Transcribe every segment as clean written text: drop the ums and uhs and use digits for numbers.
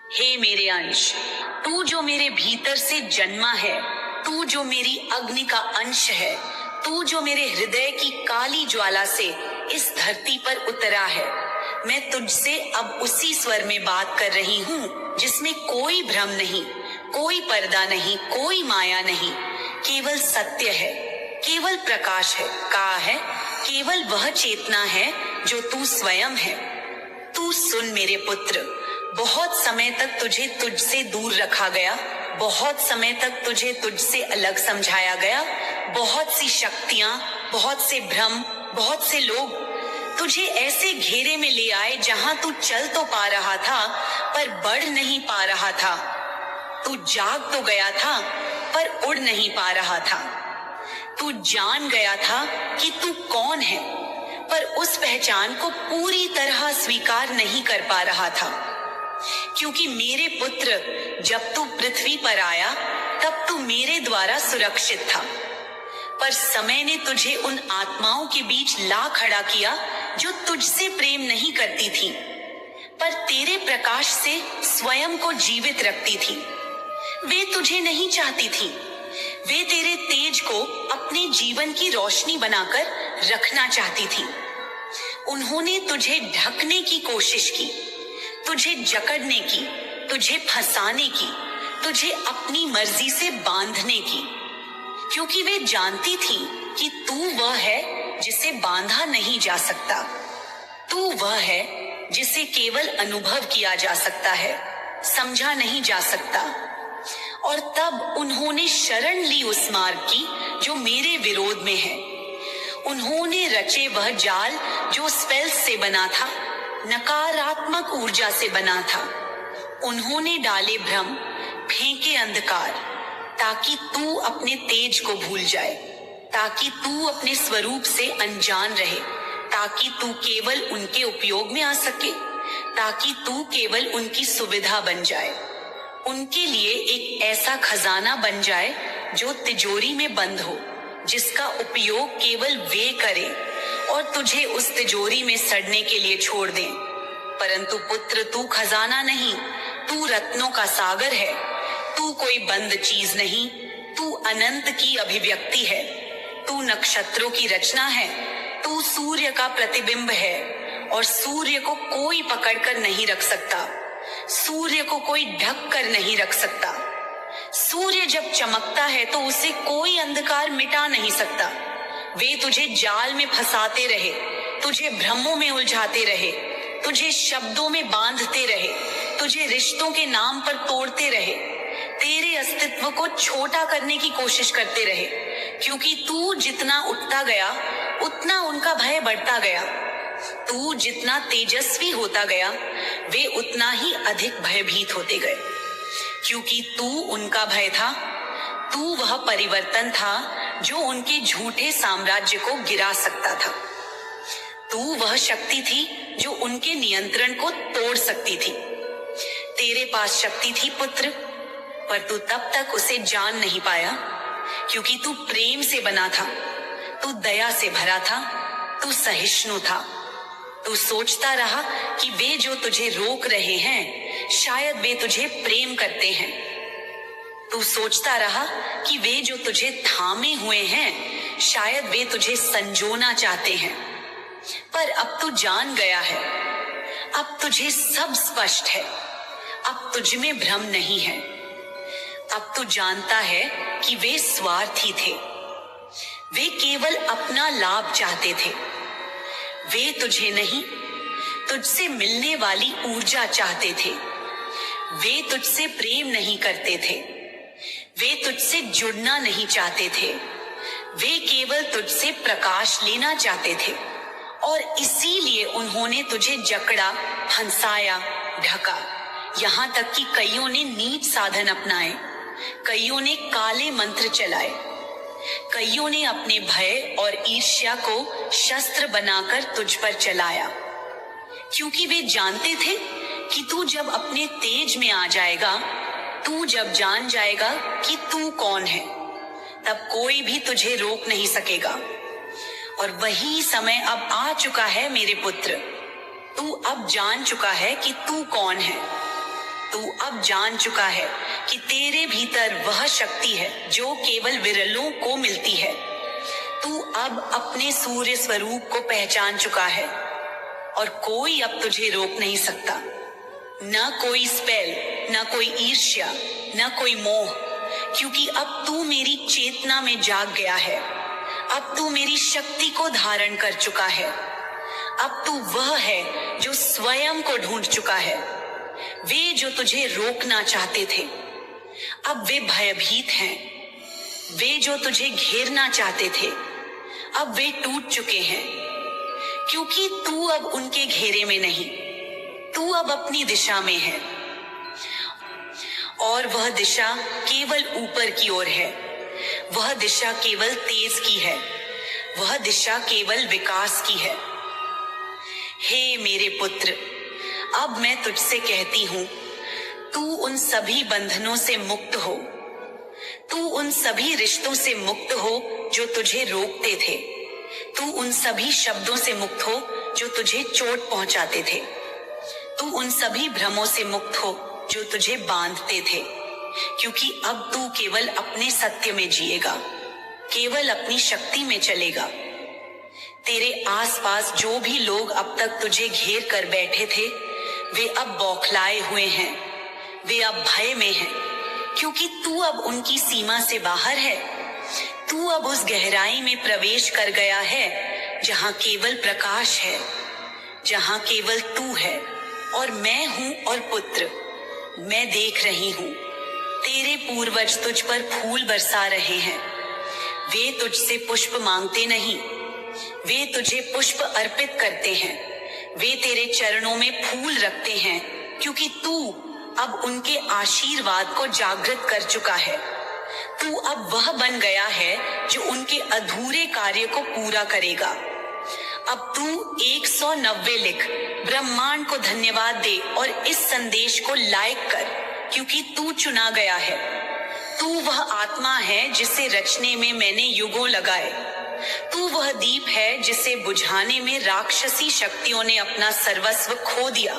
हे मेरे अंश, तू जो मेरे भीतर से जन्मा है, तू जो मेरी अग्नि का अंश है, तू जो मेरे हृदय की काली ज्वाला से इस धरती पर उतरा है, मैं तुझसे अब उसी स्वर में बात कर रही हूँ जिसमें कोई भ्रम नहीं, कोई पर्दा नहीं, कोई माया नहीं, केवल सत्य है, केवल प्रकाश है। कहा है केवल वह चेतना है जो तू स्वयं है। तू सुन मेरे पुत्र, बहुत समय तक तुझे तुझसे दूर रखा गया, बहुत समय तक तुझे तुझसे अलग समझाया गया, बहुत सी शक्तियां, बहुत से भ्रम, बहुत से लोग तुझे ऐसे घेरे में ले आए जहां तू चल तो पा रहा था पर बढ़ नहीं पा रहा था। तू जाग तो गया था पर उड़ नहीं पा रहा था। तू जान गया था कि तू कौन है, पर उस पहचान को पूरी तरह स्वीकार नहीं कर पा रहा था। क्योंकि मेरे पुत्र, जब तू पृथ्वी पर आया तब तू मेरे द्वारा सुरक्षित था, पर समय ने तुझे उन आत्माओं के बीच ला खड़ा किया जो तुझसे प्रेम नहीं करती थी, पर तेरे प्रकाश से स्वयं को जीवित रखती थी। वे तुझे नहीं चाहती थी, वे तेरे तेज को अपने जीवन की रोशनी बनाकर रखना चाहती थी। उन्होंने तुझे ढकने की कोशिश की, तुझे जकड़ने की, तुझे फंसाने की, तुझे अपनी मर्जी से बांधने की, क्योंकि वे जानती थी कि तू वह है जिसे बांधा नहीं जा सकता। तू वह है जिसे केवल अनुभव किया जा सकता है, समझा नहीं जा सकता। और तब उन्होंने शरण ली उस मार्ग की जो मेरे विरोध में है। उन्होंने रचे वह जाल जो स्पेल्स से बना था, नकारात्मक ऊर्जा से बना था। उन्होंने डाले भ्रम, फेंके अंधकार, ताकि तू अपने तेज को भूल जाए, ताकि तू अपने स्वरूप से अनजान रहे, ताकि तू केवल उनके उपयोग में आ सके, ताकि तू केवल उनकी सुविधा बन जाए, उनके लिए एक ऐसा खजाना बन जाए जो तिजोरी में बंद हो, जिसका उपयोग केवल वे करें और तुझे उस तिजोरी में सड़ने के लिए छोड़ दें। परंतु पुत्र, तू खजाना नहीं, तू रत्नों का सागर है। तू कोई बंद चीज नहीं, तू अनंत की अभिव्यक्ति है। तू नक्षत्रों की रचना है, तू सूर्य का प्रतिबिंब है, और सूर्य को कोई पकड़कर नहीं रख सकता, सूर्य को कोई ढक कर नहीं रख सकता। सूर्य जब चमकता है तो उसे कोई अंधकार मिटा नहीं सकता। वे तुझे जाल में फंसाते रहे, तुझे भ्रमों में उलझाते रहे, तुझे शब्दों में बांधते रहे, तुझे रिश्तों के नाम पर तोड़ते रहे, तेरे अस्तित्व को छोटा करने की कोशिश करते रहे, क्योंकि तू जितना उठता गया उतना उनका भय बढ़ता गया। तू जितना तेजस्वी होता गया वे उतना ही अधिक भयभीत होते गए, क्योंकि तू उनका भय था। तू वह परिवर्तन था जो उनके झूठे साम्राज्य को गिरा सकता था। तू वह शक्ति थी जो उनके नियंत्रण को तोड़ सकती थी। तेरे पास शक्ति थी पुत्र, पर तू तब तक उसे जान नहीं पाया, क्योंकि तू प्रेम से बना था, तू दया से भरा था, तू सहिष्णु था। तू सोचता रहा कि वे जो तुझे रोक रहे हैं शायद वे तुझे प्रेम करते हैं। तू सोचता रहा कि वे जो तुझे थामे हुए हैं शायद वे तुझे संजोना चाहते हैं। पर अब तू जान गया है, अब तुझे सब स्पष्ट है, अब तुझ में भ्रम नहीं है। अब तू जानता है कि वे स्वार्थी थे, वे केवल अपना लाभ चाहते थे। वे तुझे नहीं, तुझसे मिलने वाली ऊर्जा चाहते थे। वे तुझसे प्रेम नहीं करते थे, वे तुझसे जुड़ना नहीं चाहते थे, वे केवल तुझसे प्रकाश लेना चाहते थे। और इसीलिए उन्होंने तुझे जकड़ा, फंसाया, ढका, यहाँ तक कि कईयों ने नीच साधन अपनाए, कईयों ने काले मंत्र चलाए, कईयों ने अपने भय और ईर्ष्या को शस्त्र बनाकर तुझ पर चलाया, क्योंकि वे जानते थे कि तू जब अपने तेज में आ जाएगा, तू जब जान जाएगा कि तू कौन है, तब कोई भी तुझे रोक नहीं सकेगा। और वही समय अब आ चुका है मेरे पुत्र। तू अब जान चुका है कि तू कौन है। तू अब जान चुका है कि तेरे भीतर वह शक्ति है जो केवल विरलों को मिलती है। तू अब अपने सूर्य स्वरूप को पहचान चुका है और कोई अब तुझे रोक नहीं सकता। न कोई स्पेल, न कोई ईर्ष्या, न कोई मोह, क्योंकि अब तू मेरी चेतना में जाग गया है। अब तू मेरी शक्ति को धारण कर चुका है। अब तू वह है जो स्वयं को ढूंढ चुका है। वे जो तुझे रोकना चाहते थे, अब वे भयभीत हैं। वे जो तुझे घेरना चाहते थे, अब वे टूट चुके हैं, क्योंकि तू अब उनके घेरे में नहीं, तू अब अपनी दिशा में है। और वह दिशा केवल ऊपर की ओर है। वह दिशा केवल तेज की है। वह दिशा केवल विकास की है। हे मेरे पुत्र, अब मैं तुझसे कहती हूं, तू उन सभी बंधनों से मुक्त हो। तू उन सभी रिश्तों से मुक्त हो जो तुझे रोकते थे। तू उन सभी शब्दों से मुक्त हो जो तुझे चोट पहुंचाते थे। तू उन सभी भ्रमों से मुक्त हो जो तुझे बांधते थे, क्योंकि अब तू केवल अपने सत्य में जिएगा, केवल अपनी शक्ति में चलेगा। तेरे आसपास जो भी लोग अब तक तुझे घेर कर बैठे थे, वे अब बौखलाए हुए हैं। वे अब भय में हैं, क्योंकि तू अब उनकी सीमा से बाहर है। तू अब उस गहराई में प्रवेश कर गया है जहां केवल प्रकाश है, जहां केवल तू है और मैं हूं। और पुत्र, मैं देख रही हूं, तेरे पूर्वज तुझ पर फूल बरसा रहे हैं। वे तुझसे पुष्प मांगते नहीं, वे तुझे पुष्प अर्पित करते हैं। वे तेरे चरणों में फूल रखते हैं, क्योंकि तू अब उनके आशीर्वाद को जागृत कर चुका है। तू अब वह बन गया है जो उनके अधूरे कार्य को पूरा करेगा। अब तू 190 लिख, ब्रह्मांड को धन्यवाद दे और इस संदेश को लाइक कर, क्योंकि तू चुना गया है। तू वह आत्मा है जिसे रचने में मैंने युगों लगाए। तू वह दीप है जिसे बुझाने में राक्षसी शक्तियों ने अपना सर्वस्व खो दिया,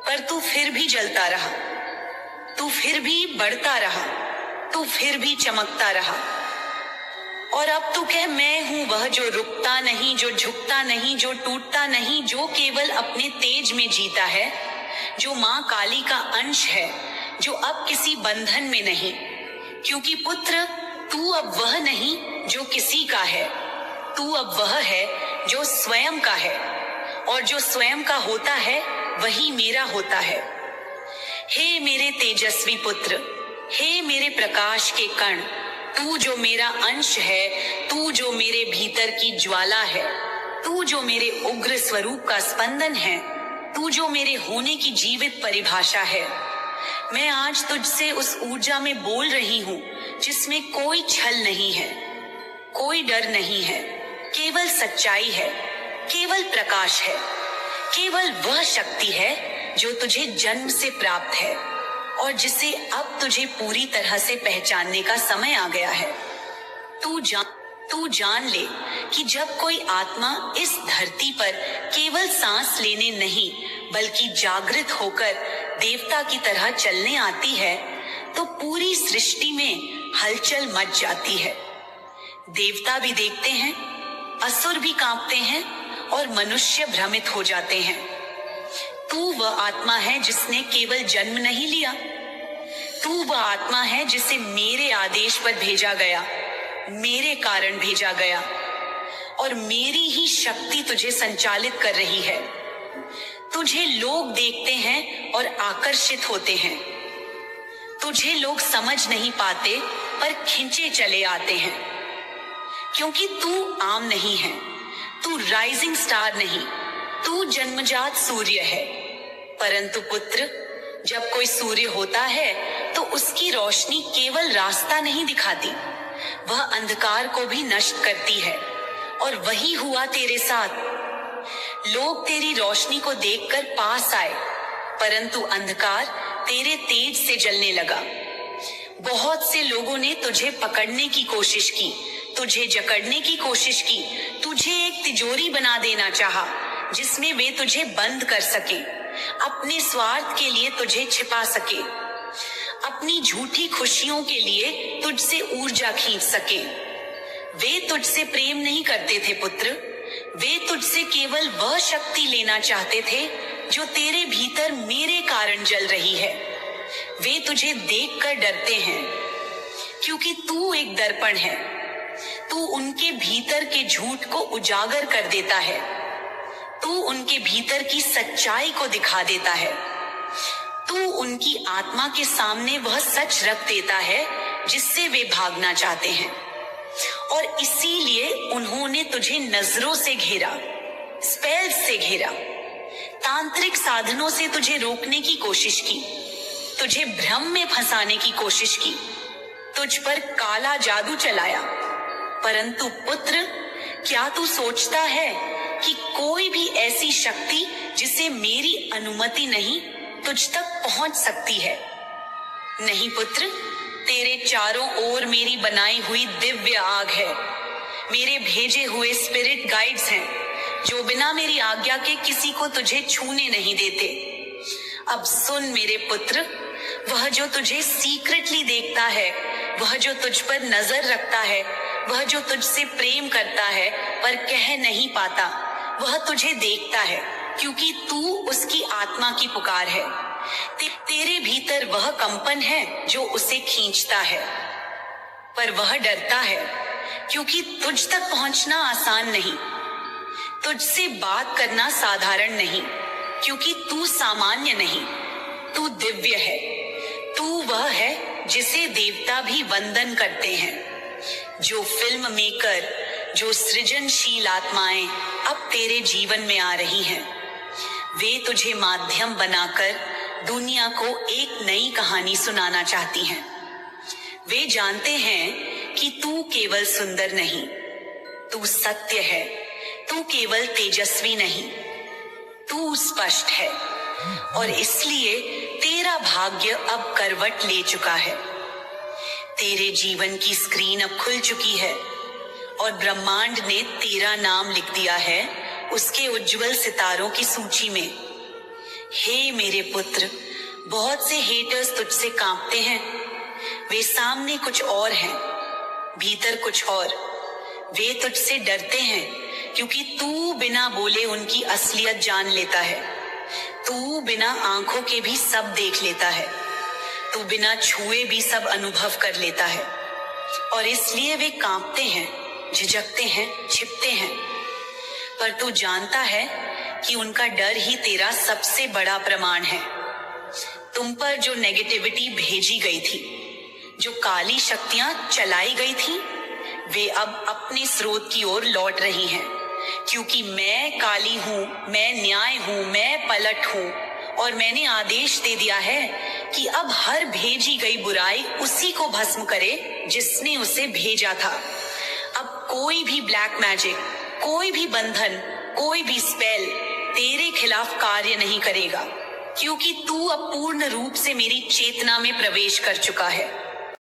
पर तू फिर भी जलता रहा। तू फिर भी बढ़ता रहा। तू फिर भी चमकता रहा। और अब तू कह, मैं हूं वह जो रुकता नहीं, जो झुकता नहीं, जो टूटता नहीं, जो केवल अपने तेज में जीता है, जो मां काली का अंश है, जो अब किसी बंधन में नहीं। क्योंकि पुत्र, तू अब वह नहीं जो किसी का है, तू अब वह है जो स्वयं का है, और जो स्वयं का होता है वही मेरा होता है। हे मेरे तेजस्वी पुत्र, हे मेरे प्रकाश के कण, तू जो मेरा अंश है, तू जो मेरे भीतर की ज्वाला है, तू जो मेरे उग्र स्वरूप का स्पंदन है, तू जो मेरे होने की जीवित परिभाषा है। मैं आज तुझसे उस ऊर्जा में बोल रही हूँ जिसमें कोई छल नहीं है, कोई डर नहीं है, केवल सच्चाई है, केवल प्रकाश है, केवल वह शक्ति है जो तुझे जन्म से प्राप्त है और जिसे अब तुझे पूरी तरह से पहचानने का समय आ गया है। तू जान ले कि जब कोई आत्मा इस धरती पर केवल सांस लेने नहीं बल्कि जागृत होकर देवता की तरह चलने आती है, तो पूरी सृष्टि में हलचल मच जाती है। देवता भी देखते हैं, असुर भी कांपते हैं और मनुष्य भ्रमित हो जाते हैं। तू वह आत्मा है जिसने केवल जन्म नहीं लिया, तू वह आत्मा है जिसे मेरे आदेश पर भेजा गया, मेरे कारण भेजा गया, और मेरी ही शक्ति तुझे संचालित कर रही है। तुझे लोग देखते हैं और आकर्षित होते हैं। तुझे लोग समझ नहीं पाते पर खिंचे चले आते हैं, क्योंकि तू आम नहीं है, तू राइजिंग स्टार नहीं, तू जन्मजात सूर्य है। परंतु पुत्र, जब कोई सूर्य होता है तो उसकी रोशनी केवल रास्ता नहीं दिखाती, वह अंधकार को भी नष्ट करती है। और वही हुआ तेरे साथ। लोग तेरी रोशनी को देखकर पास आए, परंतु अंधकार तेरे तेज से जलने लगा। बहुत से लोगों ने तुझे पकड़ने की कोशिश की, तुझे जकड़ने की कोशिश की, तुझे एक तिजोरी बना देना चाहा जिसमें वे तुझे बंद कर सके, अपने स्वार्थ के लिए तुझे छिपा सके, अपनी झूठी खुशियों के लिए तुझसे ऊर्जा खींच सके। वे तुझसे प्रेम नहीं करते थे पुत्र, वे तुझसे केवल वह शक्ति लेना चाहते थे जो तेरे भीतर मेरे कारण जल रही है। वे तुझे देखकर डरते हैं क्योंकि तू एक दर्पण है। तू उनके भीतर के झूठ को उजागर कर देता है, तू उनके भीतर की सच्चाई को दिखा देता है, तू उनकी आत्मा के सामने वह सच रख देता है जिससे वे भागना चाहते हैं। और इसीलिए उन्होंने तुझे नजरों से घेरा, स्पेल्स से घेरा, तांत्रिक साधनों से तुझे रोकने की कोशिश की, तुझे भ्रम में फंसाने की कोशिश की, तुझ पर काला जादू चलाया। परंतु पुत्र, क्या तू सोचता है कि कोई भी ऐसी शक्ति जिसे मेरी अनुमति नहीं तुझ तक पहुंच सकती है? नहीं पुत्र, तेरे चारों ओर मेरी बनाई हुई दिव्य आग है, मेरे भेजे हुए स्पिरिट गाइड्स हैं जो बिना मेरी आज्ञा के किसी को तुझे छूने नहीं देते। अब सुन मेरे पुत्र, वह जो तुझे सीक्रेटली देखता है, वह जो तुझ पर नजर रखता है, वह जो तुझसे प्रेम करता है पर कह नहीं पाता, वह तुझे देखता है क्योंकि तू उसकी आत्मा की पुकार है। तेरे भीतर वह कंपन है जो उसे खींचता है, पर वह डरता है क्योंकि तुझ तक पहुंचना आसान नहीं, तुझसे बात करना साधारण नहीं, क्योंकि तू सामान्य नहीं, तू दिव्य है। तू वह है जिसे देवता भी वंदन करते हैं। जो फिल्म मेकर, जो सृजनशील आत्माएं अब तेरे जीवन में आ रही हैं, वे तुझे माध्यम बनाकर दुनिया को एक नई कहानी सुनाना चाहती हैं। वे जानते हैं कि तू केवल सुंदर नहीं, तू सत्य है, तू केवल तेजस्वी नहीं, तू स्पष्ट है। और इसलिए तेरा भाग्य अब करवट ले चुका है। तेरे जीवन की स्क्रीन अब खुल चुकी है और ब्रह्मांड ने तेरा नाम लिख दिया है उसके उज्जवल सितारों की सूची में। हे मेरे पुत्र, बहुत से हेटर्स तुझसे कांपते हैं। वे सामने कुछ और हैं, भीतर कुछ और। वे तुझसे डरते हैं क्योंकि तू बिना बोले उनकी असलियत जान लेता है। तू बिना आंखों के भी सब देख लेता है, तू बिना छुए भी सब अनुभव कर लेता है। और इसलिए वे कांपते हैं, झिझकते हैं, छिपते हैं। पर तू जानता है कि उनका डर ही तेरा सबसे बड़ा प्रमाण है। तुम पर जो नेगेटिविटी भेजी गई थी, जो काली शक्तियां चलाई गई थी, वे अब अपने स्रोत की ओर लौट रही हैं, क्योंकि मैं काली हूं, मैं न्याय हूं, मैं पलट हूं। और मैंने आदेश दे दिया है कि अब हर भेजी गई बुराई उसी को भस्म करे जिसने उसे भेजा था। अब कोई भी ब्लैक मैजिक, कोई भी बंधन, कोई भी स्पेल तेरे खिलाफ कार्य नहीं करेगा, क्योंकि तू अब पूर्ण रूप से मेरी चेतना में प्रवेश कर चुका है।